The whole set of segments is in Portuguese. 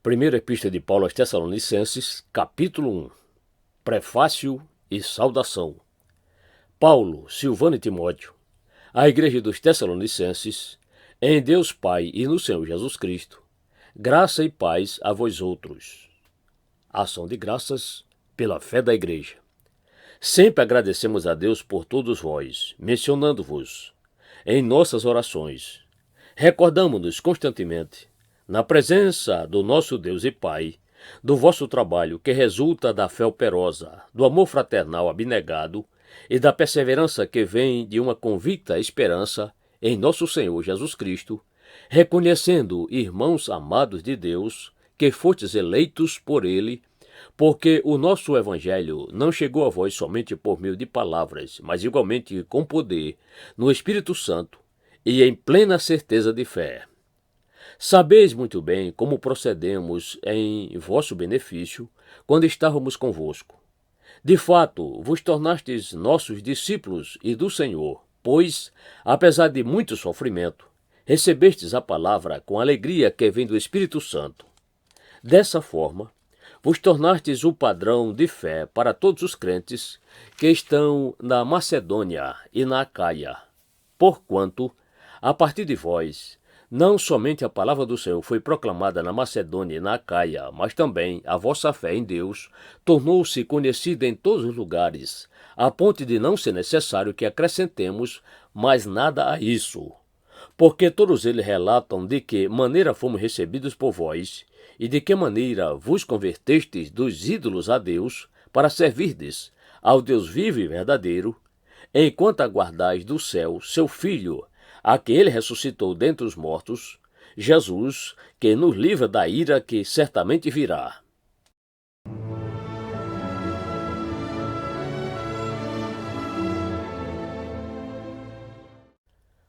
Primeira Epístola de Paulo aos Tessalonicenses, capítulo 1. Prefácio e saudação. Paulo, Silvano e Timóteo, à Igreja dos Tessalonicenses, em Deus Pai e no Senhor Jesus Cristo, graça e paz a vós outros. Ação de graças pela fé da Igreja. Sempre agradecemos a Deus por todos vós, mencionando-vos em nossas orações. Recordamo-nos constantemente, na presença do nosso Deus e Pai, do vosso trabalho que resulta da fé operosa, do amor fraternal abnegado e da perseverança que vem de uma convicta esperança em nosso Senhor Jesus Cristo, reconhecendo, irmãos amados de Deus, que fostes eleitos por Ele, porque o nosso Evangelho não chegou a vós somente por meio de palavras, mas igualmente com poder, no Espírito Santo e em plena certeza de fé. Sabeis muito bem como procedemos em vosso benefício quando estávamos convosco. De fato, vos tornastes nossos discípulos e do Senhor, pois, apesar de muito sofrimento, recebestes a palavra com alegria que vem do Espírito Santo. Dessa forma, vos tornastes o padrão de fé para todos os crentes que estão na Macedônia e na Acaia, porquanto, a partir de vós, não somente a palavra do Senhor foi proclamada na Macedônia e na Acaia, mas também a vossa fé em Deus tornou-se conhecida em todos os lugares, a ponto de não ser necessário que acrescentemos mais nada a isso. Porque todos eles relatam de que maneira fomos recebidos por vós, e de que maneira vos convertestes dos ídolos a Deus, para servirdes ao Deus vivo e verdadeiro, enquanto aguardais do céu seu Filho, a que ele ressuscitou dentre os mortos, Jesus, que nos livra da ira que certamente virá.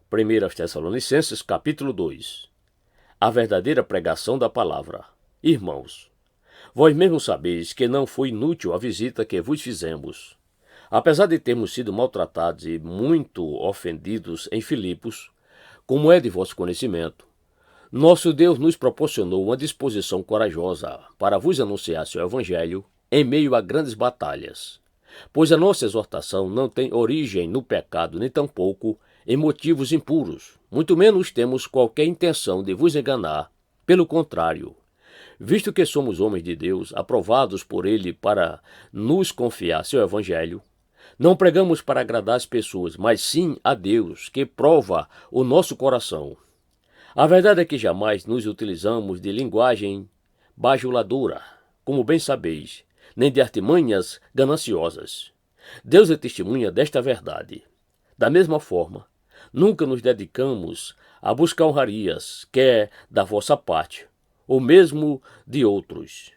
Primeira aos Tessalonicenses, capítulo 2. A verdadeira pregação da palavra. Irmãos, vós mesmos sabeis que não foi inútil a visita que vos fizemos. Apesar de termos sido maltratados e muito ofendidos em Filipos, como é de vosso conhecimento, nosso Deus nos proporcionou uma disposição corajosa para vos anunciar seu Evangelho em meio a grandes batalhas. Pois a nossa exortação não tem origem no pecado, nem tampouco em motivos impuros. Muito menos temos qualquer intenção de vos enganar. Pelo contrário, visto que somos homens de Deus, aprovados por Ele para nos confiar seu Evangelho, não pregamos para agradar as pessoas, mas sim a Deus, que prova o nosso coração. A verdade é que jamais nos utilizamos de linguagem bajuladora, como bem sabeis, nem de artimanhas gananciosas. Deus é testemunha desta verdade. Da mesma forma, nunca nos dedicamos a buscar honrarias, quer da vossa parte, ou mesmo de outros.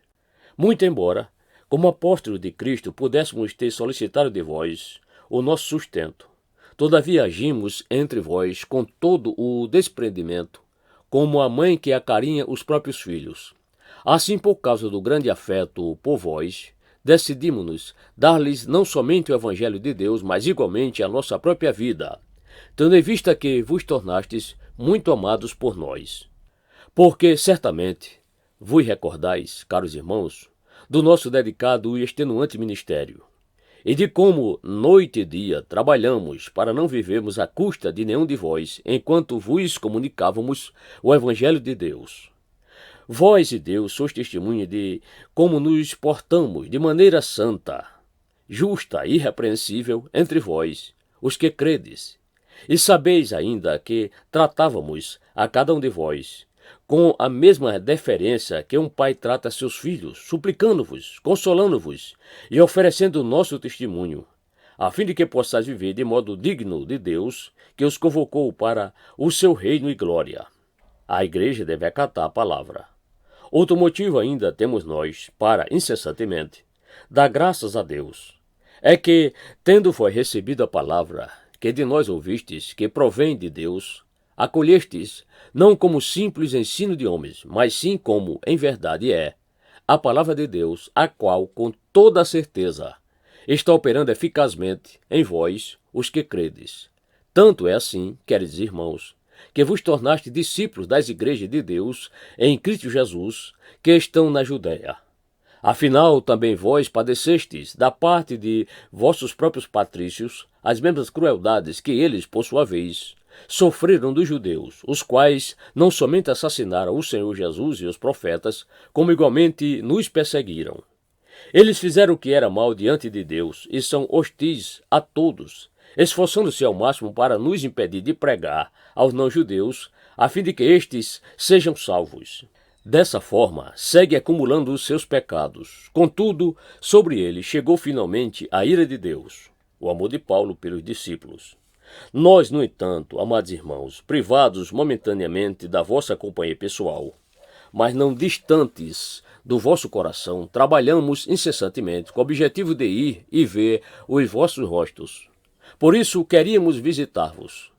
Muito embora, como apóstolos de Cristo, pudéssemos ter solicitado de vós o nosso sustento. Todavia agimos entre vós com todo o desprendimento, como a mãe que acarinha os próprios filhos. Assim, por causa do grande afeto por vós, decidimos-nos dar-lhes não somente o Evangelho de Deus, mas igualmente a nossa própria vida, tendo em vista que vos tornastes muito amados por nós. Porque, certamente, vos recordais, caros irmãos, do nosso dedicado e extenuante ministério, e de como, noite e dia, trabalhamos para não vivermos à custa de nenhum de vós, enquanto vos comunicávamos o Evangelho de Deus. Vós e Deus sois testemunha de como nos portamos de maneira santa, justa e irrepreensível entre vós, os que credes. E sabeis ainda que tratávamos a cada um de vós com a mesma deferência que um pai trata seus filhos, suplicando-vos, consolando-vos e oferecendo o nosso testemunho, a fim de que possais viver de modo digno de Deus, que os convocou para o seu reino e glória. A igreja deve acatar a palavra. Outro motivo ainda temos nós para, incessantemente, dar graças a Deus. É que, tendo vós recebido a palavra que de nós ouvistes, que provém de Deus, acolhestes, não como simples ensino de homens, mas sim como, em verdade a palavra de Deus, a qual, com toda a certeza, está operando eficazmente em vós, os que credes. Tanto é assim, queridos irmãos, que vos tornaste discípulos das igrejas de Deus em Cristo Jesus, que estão na Judéia. Afinal, também vós padecestes, da parte de vossos próprios patrícios, as mesmas crueldades que eles, por sua vez, sofreram dos judeus, os quais não somente assassinaram o Senhor Jesus e os profetas, como igualmente nos perseguiram. Eles fizeram o que era mal diante de Deus e são hostis a todos, esforçando-se ao máximo para nos impedir de pregar aos não-judeus, a fim de que estes sejam salvos. Dessa forma, segue acumulando os seus pecados. Contudo, sobre ele chegou finalmente a ira de Deus, o amor de Paulo pelos discípulos. Nós, no entanto, amados irmãos, privados momentaneamente da vossa companhia pessoal, mas não distantes do vosso coração, trabalhamos incessantemente com o objetivo de ir e ver os vossos rostos. Por isso, queríamos visitar-vos.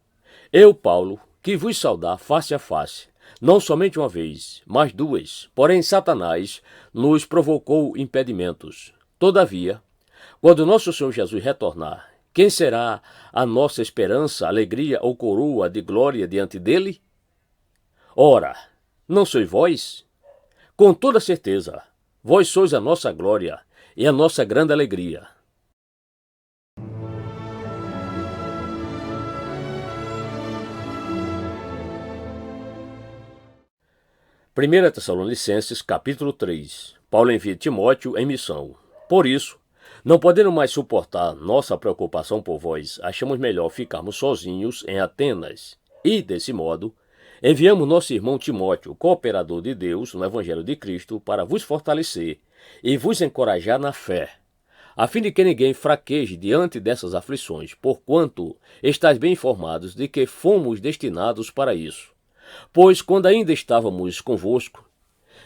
Eu, Paulo, que vos saudar face a face, não somente uma vez, mas duas. Porém, Satanás nos provocou impedimentos. Todavia, quando nosso Senhor Jesus retornar, quem será a nossa esperança, alegria ou coroa de glória diante dele? Ora, não sois vós? Com toda certeza, vós sois a nossa glória e a nossa grande alegria. 1 Tessalonicenses, capítulo 3. Paulo envia Timóteo em missão. Por isso, não podendo mais suportar nossa preocupação por vós, achamos melhor ficarmos sozinhos em Atenas. E, desse modo, enviamos nosso irmão Timóteo, cooperador de Deus no Evangelho de Cristo, para vos fortalecer e vos encorajar na fé, a fim de que ninguém fraqueje diante dessas aflições, porquanto estáis bem informados de que fomos destinados para isso. Pois, quando ainda estávamos convosco,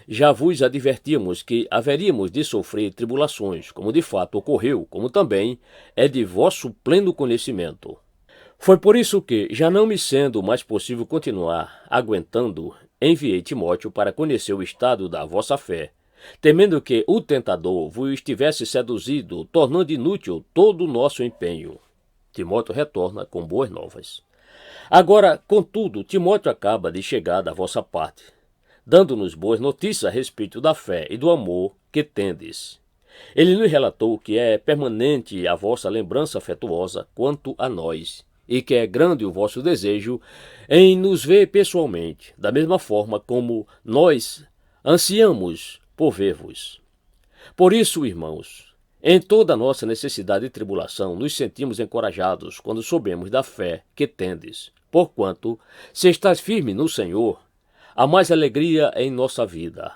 já vos advertíamos que haveríamos de sofrer tribulações, como de fato ocorreu, como também é de vosso pleno conhecimento. Foi por isso que, já não me sendo mais possível continuar aguentando, enviei Timóteo para conhecer o estado da vossa fé, temendo que o tentador vos tivesse seduzido, tornando inútil todo o nosso empenho. Timóteo retorna com boas novas. Agora, contudo, Timóteo acaba de chegar da vossa parte, dando-nos boas notícias a respeito da fé e do amor que tendes. Ele nos relatou que é permanente a vossa lembrança afetuosa quanto a nós, e que é grande o vosso desejo em nos ver pessoalmente, da mesma forma como nós ansiamos por ver-vos. Por isso, irmãos, em toda a nossa necessidade e tribulação, nos sentimos encorajados quando soubemos da fé que tendes. Porquanto, se estás firme no Senhor, há mais alegria em nossa vida.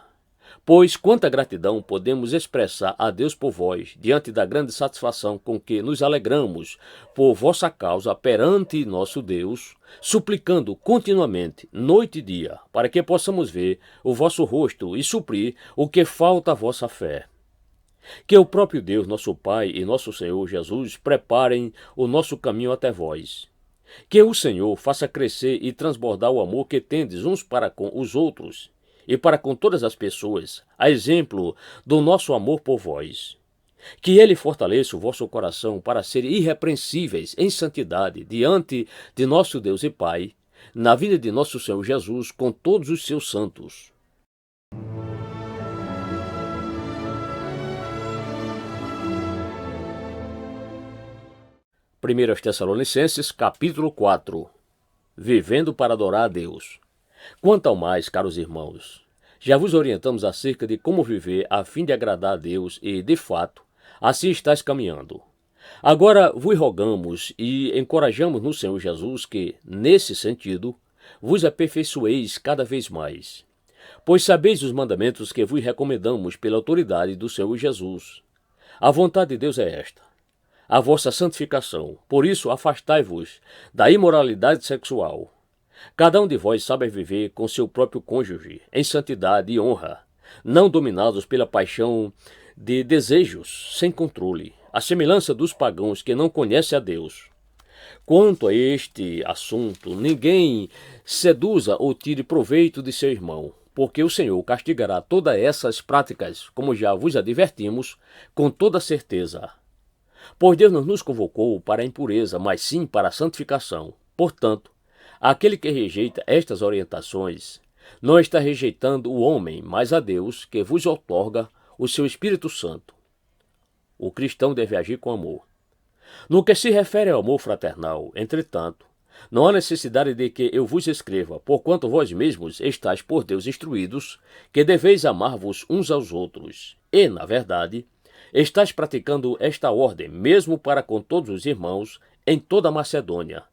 Pois quanta gratidão podemos expressar a Deus por vós, diante da grande satisfação com que nos alegramos por vossa causa perante nosso Deus, suplicando continuamente, noite e dia, para que possamos ver o vosso rosto e suprir o que falta à vossa fé. Que o próprio Deus, nosso Pai e nosso Senhor Jesus preparem o nosso caminho até vós. Que o Senhor faça crescer e transbordar o amor que tendes uns para com os outros e para com todas as pessoas, a exemplo do nosso amor por vós. Que Ele fortaleça o vosso coração para serem irrepreensíveis em santidade diante de nosso Deus e Pai, na vida de nosso Senhor Jesus com todos os seus santos. 1 Tessalonicenses, capítulo 4. Vivendo para adorar a Deus. Quanto ao mais, caros irmãos, já vos orientamos acerca de como viver a fim de agradar a Deus e, de fato, assim estáis caminhando. Agora vos rogamos e encorajamos no Senhor Jesus que, nesse sentido, vos aperfeiçoeis cada vez mais. Pois sabeis os mandamentos que vos recomendamos pela autoridade do Senhor Jesus. A vontade de Deus é esta: a vossa santificação. Por isso, afastai-vos da imoralidade sexual. Cada um de vós sabe viver com seu próprio cônjuge, em santidade e honra, não dominados pela paixão de desejos sem controle, à semelhança dos pagãos que não conhecem a Deus. Quanto a este assunto, ninguém seduza ou tire proveito de seu irmão, porque o Senhor castigará todas essas práticas, como já vos advertimos, com toda certeza. Pois Deus não nos convocou para a impureza, mas sim para a santificação. Portanto, Aquele que rejeita estas orientações não está rejeitando o homem, mas a Deus, que vos outorga o seu Espírito Santo. O cristão deve agir com amor. No que se refere ao amor fraternal, entretanto, não há necessidade de que eu vos escreva, porquanto vós mesmos estáis por Deus instruídos, que deveis amar-vos uns aos outros. E, na verdade, estáis praticando esta ordem, mesmo para com todos os irmãos, em toda a Macedônia.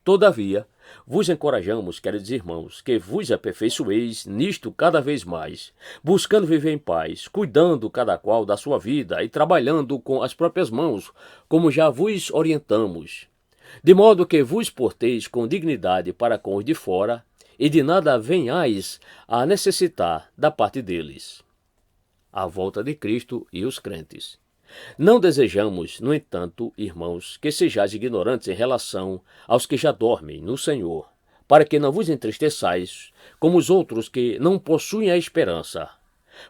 Todavia, vos encorajamos, queridos irmãos, que vos aperfeiçoeis nisto cada vez mais, buscando viver em paz, cuidando cada qual da sua vida e trabalhando com as próprias mãos, como já vos orientamos, de modo que vos porteis com dignidade para com os de fora, e de nada venhais a necessitar da parte deles. A volta de Cristo e os crentes. Não desejamos, no entanto, irmãos, que sejais ignorantes em relação aos que já dormem no Senhor, para que não vos entristeçais como os outros que não possuem a esperança.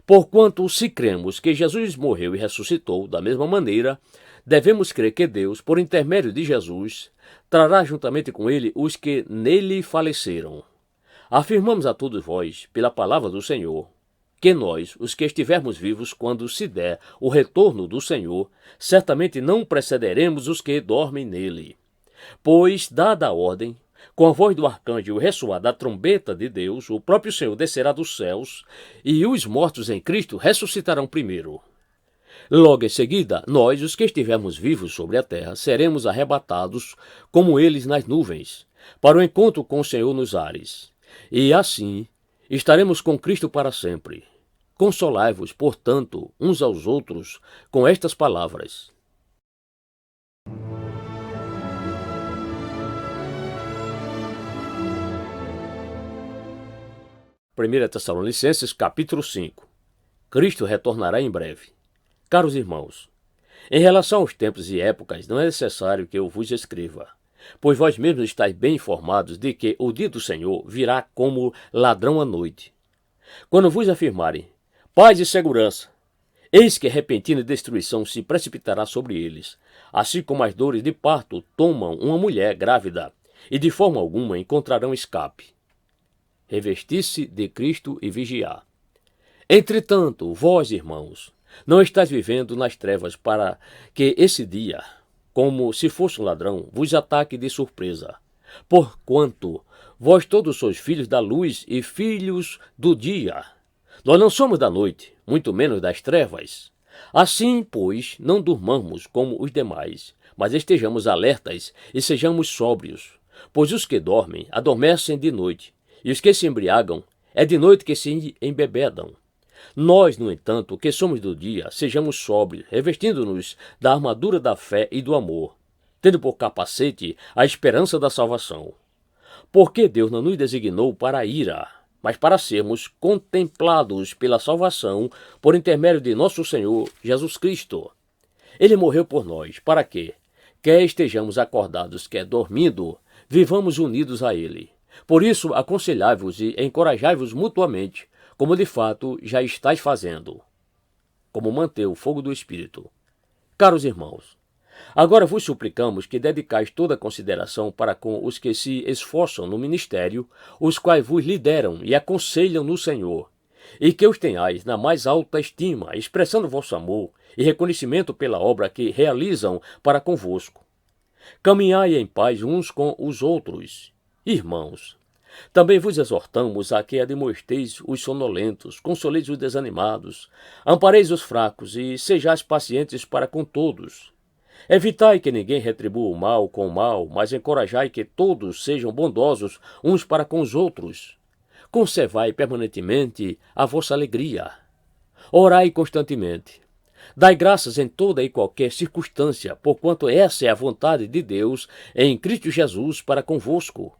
Porquanto, se cremos que Jesus morreu e ressuscitou da mesma maneira, devemos crer que Deus, por intermédio de Jesus, trará juntamente com ele os que nele faleceram. Afirmamos a todos vós, pela palavra do Senhor, que nós, os que estivermos vivos quando se der o retorno do Senhor, certamente não precederemos os que dormem nele. Pois, dada a ordem, com a voz do arcanjo e o ressoar da trombeta de Deus, o próprio Senhor descerá dos céus, e os mortos em Cristo ressuscitarão primeiro. Logo em seguida, nós, os que estivermos vivos sobre a terra, seremos arrebatados, como eles nas nuvens, para o encontro com o Senhor nos ares. E assim, estaremos com Cristo para sempre. Consolai-vos, portanto, uns aos outros com estas palavras. 1 Tessalonicenses, capítulo 5. Cristo retornará em breve. Caros irmãos, em relação aos tempos e épocas, não é necessário que eu vos escreva, pois vós mesmos estáis bem informados de que o dia do Senhor virá como ladrão à noite. Quando vos afirmarem paz e segurança, eis que repentina destruição se precipitará sobre eles, assim como as dores de parto tomam uma mulher grávida, e de forma alguma encontrarão escape. Revestir-se de Cristo e vigiar. Entretanto, vós, irmãos, não estáis vivendo nas trevas para que esse dia, como se fosse um ladrão, vos ataque de surpresa. Porquanto vós todos sois filhos da luz e filhos do dia. Nós não somos da noite, muito menos das trevas. Assim, pois, não durmamos como os demais, mas estejamos alertas e sejamos sóbrios. Pois os que dormem adormecem de noite, e os que se embriagam é de noite que se embebedam. Nós, no entanto, que somos do dia, sejamos sóbrios, revestindo-nos da armadura da fé e do amor, tendo por capacete a esperança da salvação. Porque Deus não nos designou para a ira, mas para sermos contemplados pela salvação por intermédio de nosso Senhor Jesus Cristo. Ele morreu por nós, para que, quer estejamos acordados, quer dormindo, vivamos unidos a Ele. Por isso, aconselhai-vos e encorajai-vos mutuamente, como de fato já estáis fazendo. Como manter o fogo do Espírito. Caros irmãos, agora vos suplicamos que dedicais toda a consideração para com os que se esforçam no ministério, os quais vos lideram e aconselham no Senhor, e que os tenhais na mais alta estima, expressando vosso amor e reconhecimento pela obra que realizam para convosco. Caminhai em paz uns com os outros. Irmãos, também vos exortamos a que admoesteis os sonolentos, consoleis os desanimados, ampareis os fracos e sejais pacientes para com todos. Evitai que ninguém retribua o mal com o mal, mas encorajai que todos sejam bondosos uns para com os outros. Conservai permanentemente a vossa alegria. Orai constantemente. Dai graças em toda e qualquer circunstância, porquanto essa é a vontade de Deus em Cristo Jesus para convosco.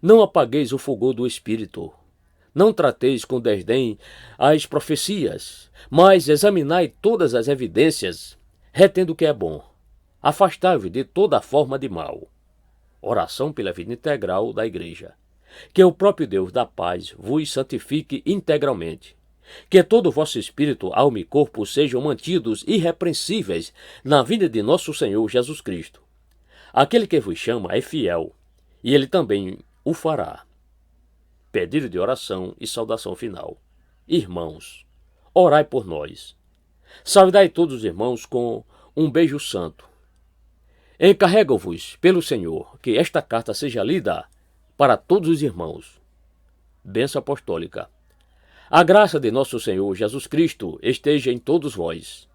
Não apagueis o fulgor do Espírito. Não trateis com desdém as profecias, mas examinai todas as evidências, retendo o que é bom. Afastai-vos de toda forma de mal. Oração pela vida integral da Igreja. Que o próprio Deus da paz vos santifique integralmente. Que todo o vosso espírito, alma e corpo sejam mantidos irrepreensíveis na vinda de nosso Senhor Jesus Cristo. Aquele que vos chama é fiel, e ele também o fará. Pedido de oração e saudação final. Irmãos, orai por nós. Saudai todos os irmãos com um beijo santo. Encarrego-vos pelo Senhor que esta carta seja lida para todos os irmãos. Bênção apostólica. A graça de nosso Senhor Jesus Cristo esteja em todos vós.